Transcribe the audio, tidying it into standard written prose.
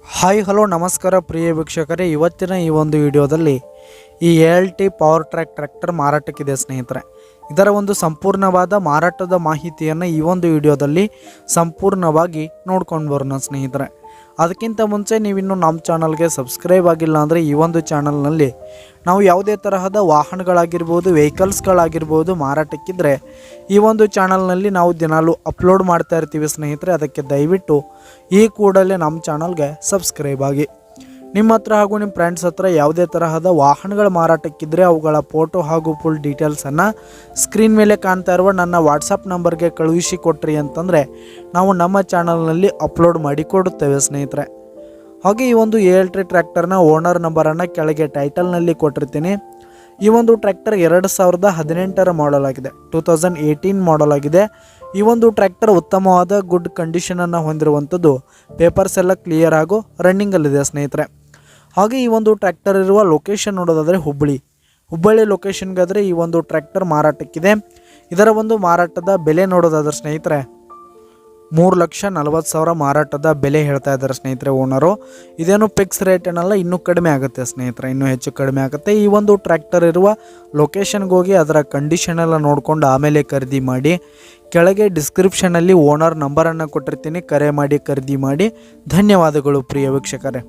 Hi hello ನಮಸ್ಕಾರ ಪ್ರಿಯ ವೀಕ್ಷಕರೇ, ಇವತ್ತಿನ ಈ ಒಂದು ವಿಡಿಯೋದಲ್ಲಿ ಈ ALT ಪವರ್ ಟ್ರ್ಯಾಕ್ ಟ್ರ್ಯಾಕ್ಟರ್ ಮಾರಾಟಕ್ಕಿದೆ ಸ್ನೇಹಿತರೆ. ಇದರ ಒಂದು ಸಂಪೂರ್ಣವಾದ ಮಾರಾಟದ ಮಾಹಿತಿಯನ್ನು ಈ ಒಂದು ವಿಡಿಯೋದಲ್ಲಿ ಸಂಪೂರ್ಣವಾಗಿ ನೋಡ್ಕೊಂಡು ಬರೋಣ ಸ್ನೇಹಿತರೆ. ಅದಕ್ಕಿಂತ ಮುಂಚೆ ನೀವಿನ್ನು ನಮ್ಮ ಚಾನಲ್ಗೆ ಸಬ್ಸ್ಕ್ರೈಬ್ ಆಗಿಲ್ಲ ಅಂದರೆ ಈ ಒಂದು ಚಾನಲ್ನಲ್ಲಿ ನಾವು ಯಾವುದೇ ತರಹದ ವಾಹನಗಳಾಗಿರ್ಬೋದು, ವೆಹಿಕಲ್ಸ್ಗಳಾಗಿರ್ಬೋದು ಮಾರಾಟಕ್ಕಿದ್ರೆ ಈ ಒಂದು ಚಾನಲ್ನಲ್ಲಿ ನಾವು ದಿನಾಲೂ ಅಪ್ಲೋಡ್ ಮಾಡ್ತಾ ಇರ್ತೀವಿ ಸ್ನೇಹಿತರೆ. ಅದಕ್ಕೆ ದಯವಿಟ್ಟು ಈ ಕೂಡಲೇ ನಮ್ಮ ಚಾನಲ್ಗೆ ಸಬ್ಸ್ಕ್ರೈಬ್ ಆಗಿ. ನಿಮ್ಮ ಹತ್ರ ಹಾಗೂ ನಿಮ್ಮ ಫ್ರೆಂಡ್ಸ್ ಹತ್ರ ಯಾವುದೇ ತರಹದ ವಾಹನಗಳ ಮಾರಾಟಕ್ಕಿದ್ರೆ ಅವುಗಳ ಫೋಟೋ ಹಾಗೂ ಫುಲ್ ಡೀಟೇಲ್ಸನ್ನು ಸ್ಕ್ರೀನ್ ಮೇಲೆ ಕಾಣ್ತಾ ಇರುವ ನನ್ನ ವಾಟ್ಸಪ್ ನಂಬರ್ಗೆ ಕಳುಹಿಸಿ ಕೊಟ್ರಿ ಅಂತಂದರೆ ನಾವು ನಮ್ಮ ಚಾನಲ್ನಲ್ಲಿ ಅಪ್ಲೋಡ್ ಮಾಡಿ ಕೊಡುತ್ತೇವೆ ಸ್ನೇಹಿತರೆ. ಹಾಗೆ ಈ ಒಂದು ALT ಟ್ರ್ಯಾಕ್ಟರ್ನ ಓನರ್ ನಂಬರನ್ನು ಕೆಳಗೆ ಟೈಟಲ್ನಲ್ಲಿ ಕೊಟ್ಟಿರ್ತೀನಿ. ಈ ಒಂದು ಟ್ರ್ಯಾಕ್ಟರ್ 2018ರ ಮಾಡಲ್ ಆಗಿದೆ, 2018 ಮಾಡಲ್ ಆಗಿದೆ. ಈ ಒಂದು ಟ್ರ್ಯಾಕ್ಟರ್ ಉತ್ತಮವಾದ ಗುಡ್ ಕಂಡೀಷನನ್ನು ಹೊಂದಿರುವಂಥದ್ದು, ಪೇಪರ್ಸ್ ಎಲ್ಲ ಕ್ಲಿಯರ್ ಹಾಗೂ ರನ್ನಿಂಗಲ್ಲಿದೆ ಸ್ನೇಹಿತರೆ. ಹಾಗೆ ಈ ಒಂದು ಟ್ರ್ಯಾಕ್ಟರ್ ಇರುವ ಲೊಕೇಶನ್ ನೋಡೋದಾದರೆ ಹುಬ್ಬಳ್ಳಿ ಲೊಕೇಶನ್ಗಾದರೆ ಈ ಒಂದು ಟ್ರ್ಯಾಕ್ಟರ್ ಮಾರಾಟಕ್ಕಿದೆ. ಇದರ ಒಂದು ಮಾರಾಟದ ಬೆಲೆ ನೋಡೋದಾದ್ರೆ ಸ್ನೇಹಿತರೆ 3,40,000 ಮಾರಾಟದ ಬೆಲೆ ಹೇಳ್ತಾ ಇದ್ದಾರೆ ಸ್ನೇಹಿತರೆ ಓನರು. ಇದೇನು ಫಿಕ್ಸ್ ರೇಟ್ ಏನಲ್ಲ, ಇನ್ನೂ ಕಡಿಮೆ ಆಗುತ್ತೆ ಸ್ನೇಹಿತರೆ, ಇನ್ನೂ ಹೆಚ್ಚು ಕಡಿಮೆ ಆಗುತ್ತೆ. ಈ ಒಂದು ಟ್ರ್ಯಾಕ್ಟರ್ ಇರುವ ಲೊಕೇಶನ್ಗೆ ಹೋಗಿ ಅದರ ಕಂಡೀಷನ್ ಎಲ್ಲ ನೋಡಿಕೊಂಡು ಆಮೇಲೆ ಖರೀದಿ ಮಾಡಿ. ಕೆಳಗೆ ಡಿಸ್ಕ್ರಿಪ್ಷನಲ್ಲಿ ಓನರ್ ನಂಬರನ್ನು ಕೊಟ್ಟಿರ್ತೀನಿ, ಕರೆ ಮಾಡಿ ಖರೀದಿ ಮಾಡಿ. ಧನ್ಯವಾದಗಳು ಪ್ರಿಯ ವೀಕ್ಷಕರೇ.